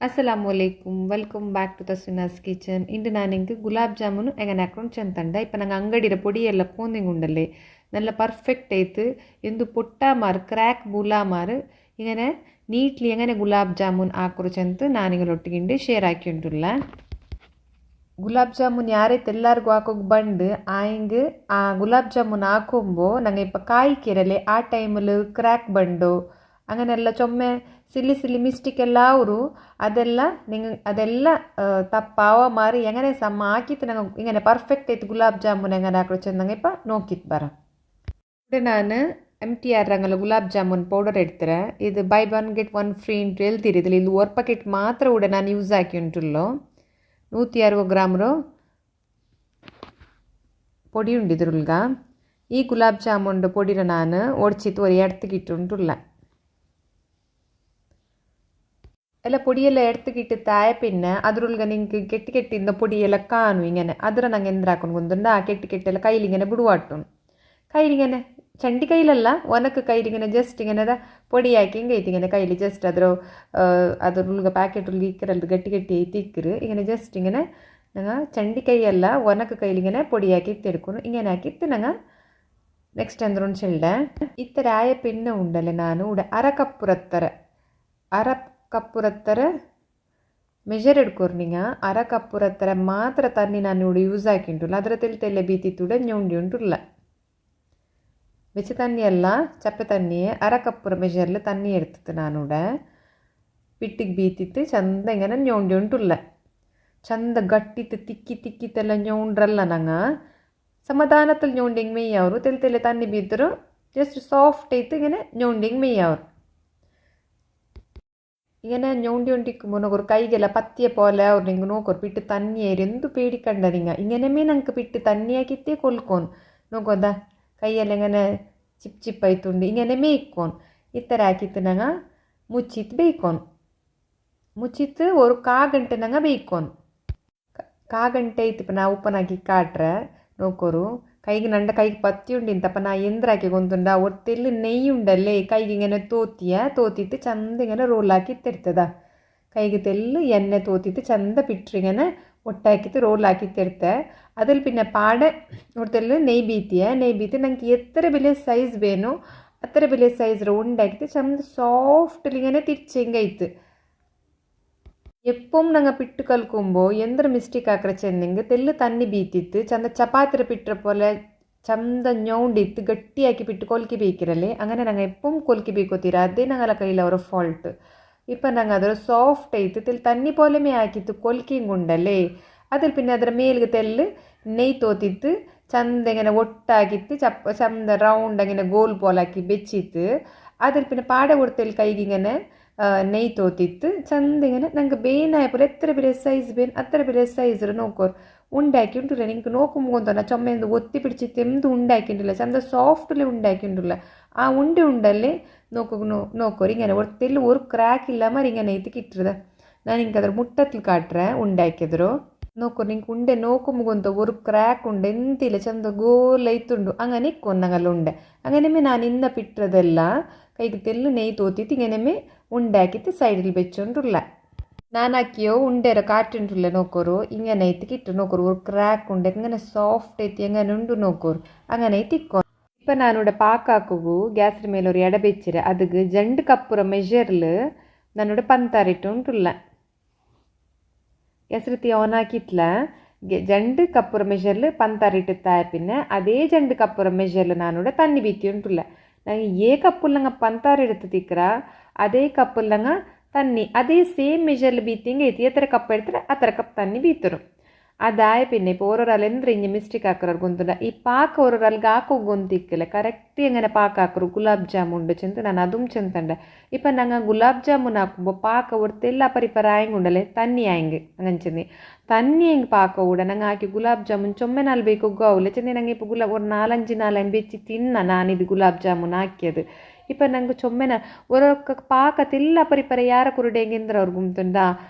ಅಸ್ಸಲಾಮು ಅಲೈಕುಮ್ welcome back to ತಸ್ವಿನಾಸ್ kitchen. ಇಂದು ನಾನಿಂಗೆ ಗುಲಾಬ್ ಜಾಮೂನು ಎಂಗನೆ ಹಾಕೊಂಡು ಚೆಂತಂಡ ಇಪ್ಪ ನಂಗೆ ಅಂಗಡಿರ ಪೊಡಿ ಎಲ್ಲ ಕೋಂದಿಂಗುಂಡಲ್ಲೇ നല്ല പെർഫെക്റ്റ് ആയിട്ട് എന്ത് പൊട്ടാമാർ ക്രാക്ക് ബുലാമാർ ഇങ്ങനെ നീറ്റ്ലി എങ്ങനെ ഗുലാബ് ജാമുൻ ആക്കുറിച്ചെಂತ ನಾನಿಗಳೊಟ್ಟಿಗಿಂಡು ಶೇರ್ ಹಾಕಿಂಡುಲ್ಲ. ಗುಲಾಬ್ ಜಾಮೂನ್ ಯಾರೈತೆ ಎಲ್ಲರಿಗೂ ಹಾಕೋಗಿ ಬಂದು ಆಯಿಂಗೆ ಆ ಗುಲಾಬ್ ಜಾಮೂನ್ ಹಾಕೊಂಬೋ ನಂಗೆ ಇಪ್ಪ ಕಾಯಿಕೆರಲೆ ಆ ಟೈಮಲ್ಲಿ ಕ್ರ್ಯಾಕ್ ಬಂಡು അങ്ങനെയെല്ലാം ചൊമ്മೆ സില്ലി മിസ്റ്റേക്ക് ಎಲ್ಲ ಅವರು ಅದೆಲ್ಲ ತಪ್ಪಾವ ಮಾರಿ എങ്ങനെ ಸಮ ಹಾಕಿತ್ತು ನಂಗೆ ഇങ്ങനെ പെർഫെക്റ്റ് ആയിട്ട് ಗುಲಾಬ್ ಜಾಮೂನ್ എങ്ങനെ ಹಾಕೊಚ್ಚಂದಂಗೆ ಇಪ್ಪ ನೋಕಿತ್ತು ಬರ ನಾನು MTR ರಂಗಲ್ಲ ಗುಲಾಬ್ ಜಾಮೂನ್ ಪೌಡರ್ ಎಡ್ತಾರೆ. ಇದು ಬೈ 1 get 1 ಫ್ರೀ ಅಂತ ಹೇಳ್ತಿರಿದಿಲ್ಲ. ಇದು 1 ಪ್ಯಾಕೆಟ್ ಮಾತ್ರ ಕೂಡ ನಾನು ಯೂಸ್ ಹಾಕಿ ಉಂಟುಲ್ಲೋ 160 ಗ್ರಾಮ್ರು പൊടി ഉണ്ടിതിരുൽക. ഈ ഗുലാബ് ജാമുൻ്റെ പൊടിയിൽ ഞാൻ ഒടിച്ചിട്ട് ഒരു എടുത്തുകിട്ടുണ്ടില്ല. ಎಲ್ಲ പൊടിയെല്ലാം എടുത്തുകിട്ട് തായ പിന്നെ അതിരുൽക നിങ്ങൾക്ക് കെട്ടിന്ന പൊടിയെല്ലാം കാണും ഇങ്ങനെ അതിര ನಂಗೆ ಎಂದ್ರ ಹಾಕೊಂಡು ಗೊಂದುಂಡ ಆ ಕೆಟ್ಟಿಗೆಲ್ಲ ಕೈಲಿങ്ങനെ ಬಿಡುವಾಟು ಕೈಲಿങ്ങനെ ಚಂಡಿ ಕೈಲಲ್ಲ ಒನಕ್ಕೆ ಕೈಲಿങ്ങനെ ಜಸ್ಟ್ ಇങ്ങനെ പൊടി ಹಾಕಿ ಹಿಂಗೆ ಐತಿ ഇങ്ങനെ കയ്യിൽ ജസ്റ്റ് അതിരുൽക ಪ್ಯಾಕೆಟ್ ಉಲ್ಗ ಇಕ್ಕರಲ್ದು ಗಟ್ಟಿ ಐತಿ ಇಕ್ಕರು ഇങ്ങനെ ജസ്റ്റ് ഇങ്ങനെ ഞങ്ങൾ ചണ്ടി കൈയല്ല ഒനക്ക് കയ്യിലിങ്ങനെ പൊടിയാക്കി ഇത്തെടുക്കുന്നു. ഇങ്ങനെ ആക്കിയിട്ട് ഞങ്ങൾ നെക്സ്റ്റ് എന്തെന്ന് ചെല്ലെ ഇത്തരായ പിന്നെ ഉണ്ടല്ലേ ನಾನು ഇവിടെ ಅರ ಕಪ್ಪುರತ್ತರ ಮೆಜರ್ ಎಡ್ಕೋರು ನಿಂಗ ಅರ ಕಪ್ಪುರತ್ತರ ಮಾತ್ರ ತನ್ನಿ ನಾನು ഇവിടെ ಯೂಸ್ ಹಾಕಿಂಟುಲ್ಲ. ಅದರ ತೆಲ್ಲೆ ಬೀತಿತ್ತೂಡ ñೊಂಡಿ ಉಂಟುಲ್ಲ വെച്ച് തന്നെയല്ല ചപ്പ തന്നിയെ അര കപ്പുറ മെഷറിൽ തന്നി എടുത്തിട്ട് ഞാനിവിടെ പിട്ടിക്ക് ബീത്തിട്ട് ചന്ത ഇങ്ങനെ ñೊಂಡಿ ಉಂಟುಲ್ಲ. ಚಂದ ಗಟ್ಟಿತ್ತು ತಿಕ್ಕಿತ್ತೆಲ್ಲ ñೊಂಡ್ರಲ್ಲ ನಂಗೆ ಸಮಾಧಾನത്തിൽ ñೊಂಡಿಂಗ್ മെയ്യವರು ತೆಲ್ಲೆ ತನ್ನಿ ಬೀದ್ರು ಜಸ್ಟ್ ಸಾಫ್ಟ್ ಐತೆ ഇങ്ങനെ ñೊಂಡಿಂಗ್ മെയ്യವರು ഇങ്ങനെ ഞൊണ്ടി ഒണ്ടിക്കുമ്പോൾ ഒരു കൈಗೆಲ್ಲ പത്തിയെ പോലെ ಅವ್ರು ನಿಂಗೆ ನೋಕೋರು ಬಿಟ್ಟು ತನ್ನಿಯೇರು ಎಂದು പേടിക്കണ്ട ನಿಂಗೆ ഇങ്ങനെമേ ನಂಗೆ ಬಿಟ್ಟು തന്നിയാക്കിത്തേ കൊൽക്കോನು നോക്കോದ കൈയെല്ലാം ഇങ്ങനെ ಚಿಪ್ ಆಯ್ತುಂಡು ഇങ്ങനെമേ ഇക്കോನು ഇത്തര ಹಾಕಿತ್ತು ನಂಗೆ ಮುಚ್ಚಿತ್ತು ಬೇಯ್ಕೋನು ಮುಚ್ಚಿತ್ತು ഒരു 1/4 ಗಂಟೆ ನಂಗೆ ಬೇಯ್ಕೋನು 1/4 ಗಂಟೆ ಐತಿಪ್ಪ ನಾ ಉಪ್ಪನಾಕಿ ಕಾಟ್ರೆ ನೋಕೋರು ಕೈಗೆ ನಂಡ ಕೈಗೆ ಪತ್ತಿ ಉಂಡಿಂತಪ್ಪ ನಾ ಎಂದ್ರಾಕಿ ಗೊಂತುಂಡ ಒತ್ತೆಲ್ಲಿ ನೆಯ್ಯಿ ಉಂಡಲ್ಲೇ ಕೈಗೆ ഇങ്ങനെ തോത്തിയിട്ട് ചന്ത ഇങ്ങനെ റോളാക്കി തെടുത്തതാ കൈക്ക് തെല്ല് എണ്ണ തോത്തിയിട്ട് ചന്ത പിട്ടിങ്ങനെ ഒട്ടാക്കിയിട്ട് റോളാക്കി തെടുത്തെ അതിൽ പിന്നെ പാടെ ഒടുത്തെല്ലാം നെയ് ബീത്തി ನಂಗೆ എത്ര വലിയ സൈസ് വേണോ അത്ര വലിയ സൈസ് ഉണ്ടാക്കിയിട്ട് ചന്ത സോഫ്റ്റിൽ ഇങ്ങനെ തിരിച്ചെങ്കൈത്ത് എപ്പം ഞങ്ങൾ പിട്ട് കൽക്കുമ്പോൾ എന്തൊരു മിസ്റ്റേക്ക് ആക്കറച്ചെന്നെങ്കിൽ തെല്ല് തന്നി ബീത്തിത്ത് ചന്ത ചപ്പാത്തിര പിട്ട പോലെ ചന്ത ഞൊണ്ടിത്ത് ഗട്ടിയാക്കി പിട്ട് കൊൽക്കി ബേക്കിരല്ലേ അങ്ങനെ ഞങ്ങൾ എപ്പം കൊൽക്കി ബേക്കോತೀರ ಅದೇ ഞങ്ങളെ കയ്യിൽ ಅವರ ಫಾಲ್ಟ್. ഇപ്പം ഞങ്ങൾ ಅದರ ಸಾಫ್ಟ್ ಐತೆ ತೆಲ್ ತನ್ನಿ ಪೋಲೆಮೇ ಹಾಕಿತ್ತು ಕೊಲ್ಕಿಂಗುಂಡಲ್ಲೇ അതിൽ പിന്നെ ಅದರ ಮೇಲ್ಗೆ ತೆಲ್ಲು നെയ് തോത്തിത്ത് ചന്ത ഇങ്ങനെ ഒട്ടാക്കിത്ത് ചന്ത റൗണ്ട് ഇങ്ങനെ ഗോൾ പോലാക്കി വെച്ചിട്ട് അതിൽ പിന്നെ പാട കൊടുത്തൽ കൈക്ക് ഇങ്ങനെ നെയ് തോത്തിತ್ತು ಚಂದ ഇങ്ങനെ ನಂಗೆ ಬೇನಾಯ പോലെ എത്ര വലിയ സൈസ് ಬೇನ್ അത്ര വലിയ സൈസ് നോക്കോರು ഉണ്ടാക്കി ഉണ്ടില്ല. നിങ്ങൾക്ക് നോക്കുമ്പോൾ നಾ ചുമന്ന് ഒത്തി പിടിച്ചിട്ട് എന്ത് ഉണ്ടാക്കിണ്ടില്ല ചന്ത സോഫ്റ്റിൽ ഉണ്ടാക്കിണ്ടില്ല. ആ ഉണ്ടല്ലേ നോക്കോರು ഇങ്ങനെ ഒത്തെല്ലാം ഒരു ക്രാക്ക് ഇല്ല മാറി ഇങ്ങനെ ಐತಿ കിട്ടരുത്. ನಾನು ನಿಂಗೆ ಅದ್ರ ಮುಟ್ಟത്തിൽ ಕಾಟ್ರೆ ഉണ്ടാക്കിയದ್ರು നോക്കോರು ನಿಂಗೆ ಉಂಡೆ നോക്കുമ്പോൾ ഒരു ക്രാക്ക് ഉണ്ട് ಎಂತಿಲ್ಲ ಚಂದ ಗೋಲ್ ಐತುಂಡು അങ്ങനെ ഇക്കൊന്നങ്ങಲ್ಲ ಉಂಡೆ അങ്ങനെമേ ನಾನು ഇന്ന പിട്ടതെಲ್ಲ കൈക്ക് തെല്ല് നെയ് തോത്തിയിട്ട് ഇങ്ങനെമേ ഉണ്ടാക്കിയിട്ട് സൈഡിൽ വെച്ചോണ്ടുള്ള നാനാക്കിയോ ഉണ്ടേരോ കാറ്റുണ്ടില്ല നോക്കോರು ഇങ്ങനെ ಐತಿ കിട്ടും നോക്കോರು ഒരു ക്രാക്ക് ഉണ്ട് ഇങ്ങനെ സോഫ്റ്റ് ಐತಿ എങ്ങനെ ഉണ്ട് നോക്കോರು അങ്ങനെ ಐತಿ ഇക്കോ. ഇപ്പം ഞാനിവിടെ പാക്കാക്കുമ്പോൾ ഗ്യാസിന് മേലെ ഒരു എട വെച്ചിര അതിക്ക് 2 കപ്പുറ മെഷറിൽ ഞാനിവിടെ പഞ്ചാരിട്ട് ಉಂಟುಲ್ಲ. ಗ್ಯಾಸ್ ರೀತಿ ಆನ್ ಹಾಕಿತ್ಲ 2 ಕಪ್ಪುರ ಮೆಷರ್ಲು ಪಂತಾರಿಟ್ಟು ತಾಯ പിന്നെ അതേ 2 ಕಪ್ಪುರ ಮೆಷರ್ಲು ನಾನಿവിടെ ತನ್ನಿ ಬೀತಿ ಉಂಟುಲ್ಲ. ನಂಗೆ ಏ ಕಪ್ಪುಲ್ ನಂಗೆ ಪಂತಾರ എടുത്ത് ತಿಕ್ಕರ ಅದೇ ಕಪ್ಪುಲ್ ನಂಗೆ ತನ್ನಿ ಅದೇ ಸೇಮ್ ಮೆಷರ್ಲು ಬೀತಿಂಗೆ ಐತಿ ಎತ್ತರ ಕಪ್ എടുത്തിട്ട് അത്ര കപ്പ് തന്നി ബീത്തരും. അതായ പിന്നെ ഇപ്പോൾ ഓരോരാൾ എന്തൊരു ഇങ്ങനെ മിസ്റ്റേക്ക് ആക്കറർ ഗൊന്തുണ്ട ഈ പാക്ക ഓരോരാൾക്ക് ಹಾಕೋ ಗೊಂತಿಕ್ಕಲ್ಲ ಕರೆಕ್ಟ್ എങ്ങനെ പാക്ക ಹಾಕರು ಗುಲಾಬ್ ಜಾಮೂನ್ ಚೆಂತ ನಾನು അതും ಚೆಂತಂಡ. ഇപ്പം ഞങ്ങൾ ಗುಲಾಬ್ ಜಾಮೂನ್ ಹಾಕುമ്പോൾ ಪಾಕ ಒಡ್ತೆಲ್ಲ ಪರಿಪರ ಆಯಂಗೆ ಉಂಡಲೆ ತನ್ನಿ ಆಯಂಗೆ ಅಂಗಂಚಂದಿ ತನ್ನಿ ಹೆಂಗೆ ಪಾಕ ಕೂಡ ನಂಗೆ ಹಾಕಿ ಗುಲಾಬ್ ಜಾಮೂನ್ ಚೊಮ್ಮೆ ನಾಲ್ ಬೇಕು ಗೋವುಲೆ ಚೆಂದ ನಂಗೆ ഇപ്പോൾ ഒരു 4-5 ಬೆಚ್ಚಿ ತಿನ್ನ ನಾನಿದು ಗುಲಾಬ್ ಜಾಮೂನ್ ಹಾಕಿയത്. ഇപ്പം ನಂಗೆ ചൊമ്മന ഓരോ പാക്കത്തെಲ್ಲ ಪರಿಪರ ಯಾರ ಕುರುಡೆ ಹೆಂಗೆಂದ್ರೆ ಅವ್ರಿಗೆ ಗುಂತುಂಡ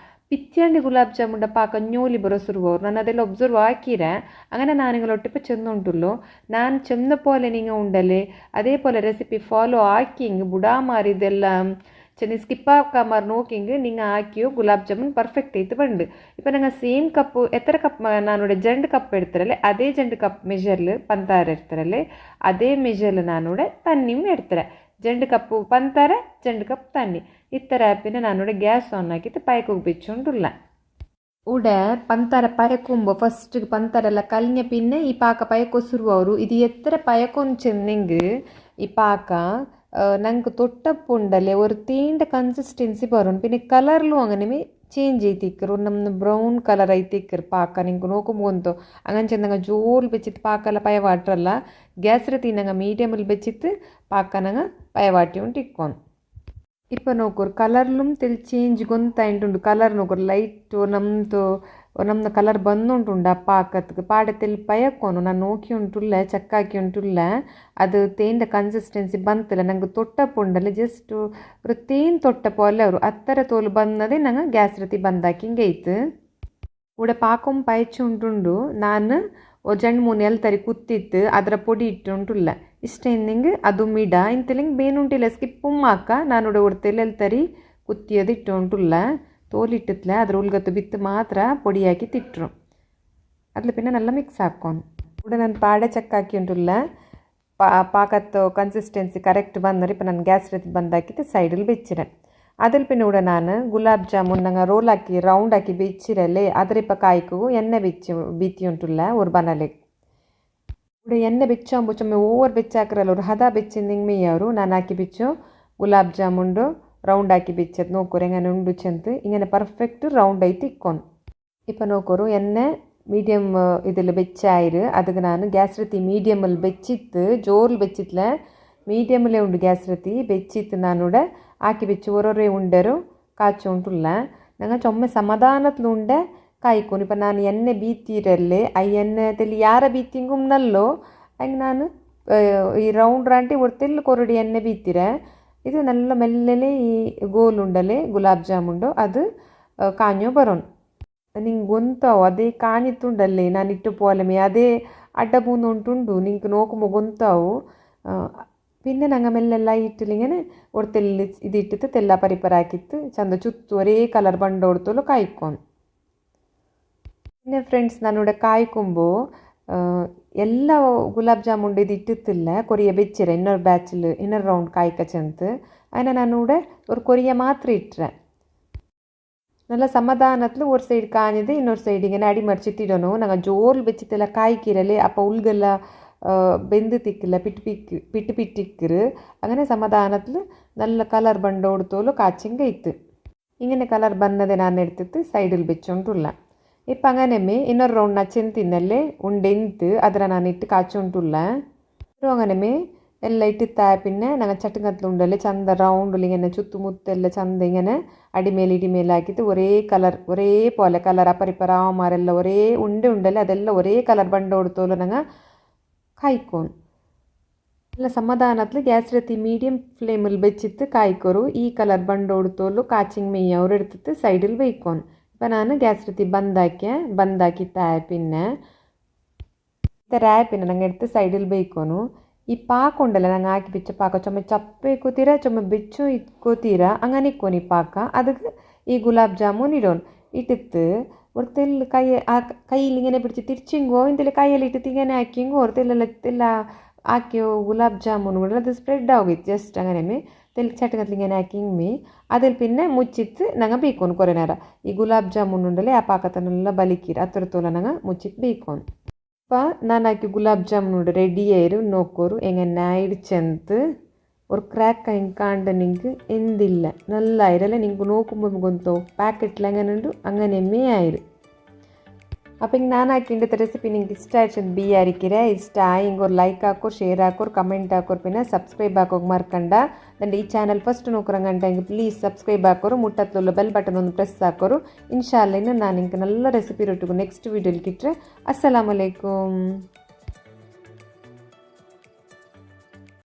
പിച്ചാണ്ടി ഗുലാബ് ജാമുൻ്റെ പാക്ക ഞോലി ബറസുറുവോർ ഞാൻ അതെല്ലാം ഒബ്സർവ് ആക്കിയിരേ. അങ്ങനെ ഞാൻ നിങ്ങളൊട്ടിപ്പോൾ ചെന്നുണ്ടല്ലോ ഞാൻ ചെന്ന പോലെ നിങ്ങൾ ഉണ്ടല്ലേ അതേപോലെ റെസിപ്പി ಫಾಲೋ ಆಕಿ ಹಿಂಗೆ ಬುಡಾ ಮಾರಿದೆಲ್ಲ ചെന്നി സ്കിപ്പാക്കാമാർ നോക്കിയെങ്കിൽ നിങ്ങൾ ആക്കിയോ ഗുലാബ് ജാമുൻ പെർഫെക്റ്റ് ആയിട്ട് ഉണ്ട്. ഇപ്പം നിങ്ങൾ സെയിം കപ്പ് എത്ര കപ്പ് നാനിവിടെ 2 കപ്പ് എടുത്തരല്ലേ അതേ 2 കപ്പ് മെഷറിൽ പഞ്ചാര എടുത്തരല്ലേ അതേ മെഷറിൽ നാനിവിടെ തന്നിയും എടുത്തര 2 കപ്പ് പഞ്ചാര 2 ಕಪ್ ತನ್ನಿ ಇತ್ತರ പിന്നെ ನಾನಿവിടെ ಗ್ಯಾಸ್ ಆನ್ ಆಕಿತ್ತು ಪಾಯಕ್ಕೆ ಉಬ್ಬಿಚ್ಚೊಂಡುಲ್ಲ ഇവിടെ പഞ്ചാര പയക്കുമ്പോൾ ഫസ്റ്റ് പഞ്ചാര എല്ലാം കലിഞ്ഞ പിന്നെ ഈ പാക്ക പയക്കൊസുരുവವರು ഇത് എത്ര പയക്കൊന്ന് ചെന്നെങ്കിൽ ഈ പാക്ക ನಂಗೆ ತೊಟ್ಟಪ್ಪುಂಡಲ್ಲೇ ഒരു തീണ്ട കൺസിസ്റ്റൻസി പറയും പിന്നെ കളറിലും അങ്ങനെ ചേഞ്ച് ചെയ്തിക്കರು ನಮ್ಮ ಬ್ರೌನ್ ಕಲರ್ ಐತಿಕ್ಕರು ಪಾಕ ನಿಂಗೆ ನೋಕೊಂಬಂತು അങ്ങനെ ചെന്നങ്ങ ಜೋರು ಬೆಚ್ಚಿತ್ತು ಪಾಕೆಲ್ಲ ಪಯವಾಟ್ರಲ್ಲ ಗ್ಯಾಸ್ರ ತಿನ್ನಂಗ ಮೀಡಿಯಮಲ್ಲಿ ಬೆಚ್ಚಿತ್ತು ಪಾಕ ನಂಗೆ ಪಯವಾಟಿ ಉಂಟು ಇಕ್ಕೊಂಡು ಇಪ್ಪ ನೋಕರು ಕಲರ್ಲುಮ್ ತೆಲ್ ಚೇಂಜ್ ಗೊಂತಾಯಿಂಟುಂಡು ಕಲರ್ ನೋಕರು ಲೈಟ್ ನಮ್ದು ಕಲರ್ ಬಂದುಂಟುಂಡು ಆ ಪಾಕತ್ಗೆ ಪಾಡ ತೆಲ್ ಪಯಕ್ಕೋನು ನಾನು ನೋಕಿ ಉಂಟುಲ್ಲ ಚಕ್ಕಾಕಿ ಉಂಟುಲ್ಲ ಅದು ತೇಂದ ಕನ್ಸಿಸ್ಟೆನ್ಸಿ ಬಂತಲ್ಲ ನಂಗೆ ತೊಟ್ಟಪ್ಪುಂಡಲ್ಲ ಜಸ್ಟ್ ഒരു തേൻ തൊട്ട പോലെ ഒരു അത്തര തോല് ಬಂದದೆ ನಂಗೆ ಗ್ಯಾಸ್ ರೀತಿ ಬಂದಾಕಿ ಹಿಂಗೆ ಐತು ഇവിടെ പാക്കം പയച്ചുണ്ടുണ്ടു ನಾನು ഒരു 2-3 ಎಲ್ತರಿ ಕುತ್ತಿತ್ತು ಅದರ ಪೊಡಿ ಇಟ್ಟುಂಟುಲ್ಲ ಇಷ್ಟ ಎಂದಿಂಗೆ ಅದು ಮಿಡ ಇಂತಲಿಂಗೆ ಬೇನುಂಟಿಲ್ಲ ಸ್ಕಿಪ್ಪುಮ್ ಹಾಕ ನಾನು ഇവിടെ കൊടുത്തതിൽ ಎಲ್ತರಿ ಕುತ್ತಿಯದು ಇಟ್ಟುಂಟುಲ್ಲ തോലിട്ടില്ല അതിൽ ഉൾഗത്ത് വിത്ത് മാത്രം പൊടിയാക്കി തിട്ടും അതിൽ പിന്നെ നല്ല മിക്സ് ആക്കും ഇവിടെ ನಾನು പാടെ ಚಕ್ಕಾಕಿಯುಂಟುಲ್ಲ പാകത്ത് കൺസിസ്റ്റൻസി കറക്റ്റ് ಬಂದರೆ ಇಪ್ಪ ನಾನು ಗ್ಯಾಸ್ ರೀತಿ ಬಂದಾಕಿತ್ತು ಸೈಡಲ್ಲಿ ಬೆಚ್ಚಿರೆ അതിൽ പിന്നെ ഇവിടെ ನಾನು ಗುಲಾಬ್ ಜಾಮೂನ್ ನಂಗೆ ರೋಲ್ ಹಾಕಿ ರೌಂಡ್ ಹಾಕಿ ಬೆಚ್ಚಿರಲ್ಲೇ ಅದರ ಇಪ್ಪ ಕಾಯ್ಕು ಎಣ್ಣೆ ಬೀತಿಯುಂಟುಲ್ಲ ஒரு ಬನಲೆ ഇവിടെ ಎಣ್ಣೆ ಬೆಚ್ಚಾಂಬು ಚೊಮ್ಮೆ ಓವರ್ ಬೆಚ್ಚಾಕ್ರಲ್ಲ ഒരു ಹದ ಬೆಚ್ಚಿಂದಿಂಗೆ ಮೇಯವರು ನಾನು ಹಾಕಿ ಬೆಚ್ಚು ಗುಲಾಬ್ ಜಾಮೂನ್ದು റൗണ്ട് ആക്കി വെച്ചത് നോക്കൂ എങ്ങനെ ഉണ്ട് ചെന്ത് ഇങ്ങനെ പെർഫെക്റ്റ് റൗണ്ട് ആയിട്ട് ഇക്കോൺ ഇപ്പം നോക്കൂ എന്നെ മീഡിയം ഇതിൽ വെച്ചായിര് ಅದಕ್ಕೆ ನಾನು ಗ್ಯಾಸ್ ರೀತಿ ಮೀಡಿಯಮಲ್ಲಿ ಬೆಚ್ಚಿತ್ತು ಜೋರ್ಲಿ ಬೆಚ್ಚಿತ್ಲ ಮೀಡಿಯಮಲ್ಲೇ ಉಂಡು ಗ್ಯಾಸ್ ರೀತಿ ಬೆಚ್ಚಿತ್ತು ನಾನುಡೆ ಹಾಕಿ ಬೆಚ್ಚಿ ಒರೊರೆ ಉಂಡರು ಕಾಚು ಉಂಟುಲ್ಲ ನಂಗೆ ಚೊಮ್ಮೆ ಸಮಾಧಾನತ್ಲು ಉಂಡೆ ಕಾಯ್ಕೊಂಡು ಇപ്പം ನಾನು ಎಣ್ಣೆ ಬೀತಿರಲ್ಲೇ ಆ ಎಣ್ಣೆ ತೆಲಿ ಯಾರ ಬೀತಿಂಗುಮ್ ನಲ್ಲೋ ಹಂಗೆ ನಾನು ಈ ರೌಂಡ್ ರಾಂಟಿ ಒಡ್ತೆಲ್ಲಿ ಕೊರಡಿ ಎಣ್ಣೆ ಬೀತಿರೆ ഇത് നല്ല മെല്ലലെ ഈ ഗോലുണ്ടല്ലേ ഗുലാബ് ജാമുണ്ടോ അത് കാഞ്ഞോ ബറോൺ ನಿಂಗೆ ಗೊತ್ತಾವು ಅದೇ ಕಾಣಿತ್ತುಂಡಲ್ಲೇ ನಾನು ಇಟ್ಟು ಪೋಲಮೆ ಅದೇ ಅಡ್ಡ ಬೂಂದು ಉಂಟುಂಡು ನಿಂಗೆ ನೋಕುമ്പോൾ ಗೊತ್ತಾವು പിന്നെ ഞങ്ങൾ മെല്ലെല്ലാം ഇട്ടിലിങ്ങനെ ഒരു തെല്ല് ഇതിട്ടിട്ട് തെല്ല പരിപ്പര ಹಾಕಿತ್ತು ಚಂದ ಚುತ್ತು ഒരേ ಕಲರ್ ಬಂಡ ಹೊಡ್ತಲು ಕಾಯ್ಕೊಂಡು പിന്നെ ಫ್ರೆಂಡ್ಸ್ ನಾನಿവിടെ ಕಾಯ್ಕೊಂಬೋ ಎಲ್ಲ ಗುಲಾಬ್ ಜಾಮೂನ್ ಇದು ಇಟ್ಟಿತ್ತಿಲ್ಲ ಕೊರಿಯ ಬೆಚ್ಚಿರ ಇನ್ನೊಂದು ಬ್ಯಾಚಿಲ್ ಇನ್ನೊಂದು ರೌಂಡ್ ಕಾಯ್ಕ ಚೆಂತು അതിനെ ഞാനിവിടെ ഒരു കൊരിയ മാത്രം ഇട്ടേ നല്ല സമാധാനത്തിൽ ഒരു സൈഡ് കാഞ്ഞത് ಇನ್ನೊಂದು സൈഡ് ഇങ്ങനെ അടിമറിച്ചിട്ടിടണോ ഞങ്ങൾ ജോറിൽ വെച്ചിട്ടില്ല കായ്ക്കിരല്ലേ അപ്പോൾ ഉൾഗെല്ല ಬೆಂದಿತ್ತಿಕ್ಕಿಲ್ಲ ಪಿಟ್ಟು ಪಿಟ್ಟಿಕ್ಕರು അങ്ങനെ സമാധാനത്തിൽ നല്ല കളർ ಬಂಡ കൊടുത്തോലു കാച്ചിങ്ക ഇത്ത് ഇങ്ങനെ കളർ ಬಂದದೆ ನಾನು എടുത്തിട്ട് സൈഡിൽ വെച്ചോണ്ടുള്ള ഇപ്പം അങ്ങനെ ಇನ್ನೊಂದು ರೌಂಡ್ ನಾ ಚೆಂತಿನಲ್ಲೇ ಉಂಡೆಂತು ಅದರ ನಾನು ಇಟ್ಟು ಕಾಚುಂಟುಲ್ಲ അങ്ങനെ ಎಲ್ಲ ಇಟ್ಟಿತ್ತ പിന്നെ ഞങ്ങൾ ചട്ടുകത്തിൽ ഉണ്ടല്ലേ ചന്ത റൗണ്ടിൽ ഇങ്ങനെ ചുറ്റുമുത്തെല്ലാം ചന്ത ഇങ്ങനെ അടിമേൽ ഇടിമേൽ ആക്കിയിട്ട് ഒരേ കളർ ഒരേ പോലെ കളർ അപ്പറിപ്പറാവന്മാരെല്ലാം ഒരേ ഉണ്ടല്ലേ അതെല്ലാം ഒരേ കളർ ಬಂಡ കൊടുത്തോലു ഞങ്ങൾ ಕಾಯ್ಕೊಂಡು ಎಲ್ಲ ಸಮಾಧಾನത്തിൽ ಗ್ಯಾಸ್ ರೀತಿ ಮೀಡಿಯಂ ಫ್ಲೇಮಲ್ಲಿ ಬೆಚ್ಚಿತ್ತು ಕಾಯ್ಕೊರು ಈ ಕಲರ್ ಬಂಡ ಹೊಡ್ತೋಲು ಕಾಚಿಂಗ್ മെയ്യ ಅವ್ರು എടുത്തിട്ട് സൈഡിൽ വെയ്ക്കോൻ ഇപ്പം ഞാൻ ഗ്യാസ് ರೀತಿ ಬಂದಾಕಿ പിന്നെ പിന്നെ ഞങ്ങൾ എടുത്ത് സൈഡിൽ വെയ്ക്കോನು ഈ പാക്കുണ്ടല്ലോ ഞങ്ങൾ ആക്കി വെച്ച പാക്ക ചുമ ചപ്പ ഇക്കോತೀರ ചുമ ಬೆಚ್ಚು ഇക്കോತೀರ അങ്ങനെ ഇക്കോನು ഈ പാക്ക ಅದಕ್ಕೆ ഈ ഗുലാബ് ജാമുൻ ഇടോൻ ഇട്ടിട്ട് ഒരു തെല്ല് കയ്യിൽ ഇങ്ങനെ പിടിച്ച് തിരിച്ചിങ്ങോ എന്തെങ്കിലും കയ്യിലിട്ടിട്ട് ഇങ്ങനെ ആക്കിയെങ്കോ ഒരു തെല്ല ആക്കിയോ ഗുലാബ് ജാമുൻ കൂടെ അത് സ്പ്രെഡ് ആവുകയും ജസ്റ്റ് അങ്ങനെ തെല്ല് ചട്ടകത്തിൽ ഇങ്ങനെ ആക്കിയെങ്കിൽ അതിൽ പിന്നെ മുച്ചിത്ത് ഞങ്ങൾ ബീക്കോನು കുറേ നേരം ഈ ഗുലാബ് ജാമുൻ ഉണ്ടല്ലേ ആ പാക്കത്തന്നെല്ലാം ബലിക്കീര അത്രത്തോളം ഞങ്ങൾ മുച്ചിത്ത് ബീക്കോನು അപ്പം നാനാക്കി ഗുലാബ് ജാമുൻ റെഡി ആയിരും നോക്കോರು എങ്ങനെ ആയിടിച്ചെന്ത് ഒരു ക്രാക്ക് ಹಿಂಗೆ ಕಾಂಡ ನಿಂಗೆ ಎಂದಿಲ್ಲ നല്ല ആയിരല്ലേ നിങ്ങൾക്ക് നോക്കുമ്പോൾ ಗೊತ್ತು ಪ್ಯಾಕೆಟ್ಲ അങ്ങനെ ഉണ്ട് അങ്ങനെ ആയിരും അപ്പം ಹಿಂಗೆ ನಾನು ಹಾಕಿಂಡ ರೆಸಿಪಿ ನಿಂಗೆ ಇಷ್ಟ ಆಯ್ತು ಬಿಯಾರಿಕಿರೆ ಇಷ್ಟ ಹಿಂಗೆ ഒരു ಲೈಕ್ ಹಾಕೋರು ಶೇರ್ ಹಾಕೋರು ಕಮೆಂಟ್ ಹಾಕೋರು പിന്നെ സബ്സ്ക്രൈബ് ಹಾಕೋಗಿ ಮರ್ಕಂಡ ನಂದು ಈ ಚಾನಲ್ ಫಸ್ಟ್ ನೋಕ್ರಂಗಂಟ ಹಿಂಗೆ ಪ್ಲೀಸ್ ಸಬ್ಸ್ಕ್ರೈಬ್ ಹಾಕೋರು ಮುಟ್ಟತ್ലുള്ള ಬೆಲ್ ಬಟನ್ ಒಂದು ಪ್ರೆಸ್ ಹಾಕೋರು ಇನ್ಶಾಲ್ಲ ಇನ್ನು ನಾನು ಹಿಂಗೆ നല്ല ರೆಸಿಪಿ ರೊಟ್ಟಿಗೂ ನೆಕ್ಸ್ಟ್ ವೀಡಿಯೋಲಿ ಕಿಟ್ರೆ ಅಸ್ಸಲಾಮು ಅಲೈಕುಮ್.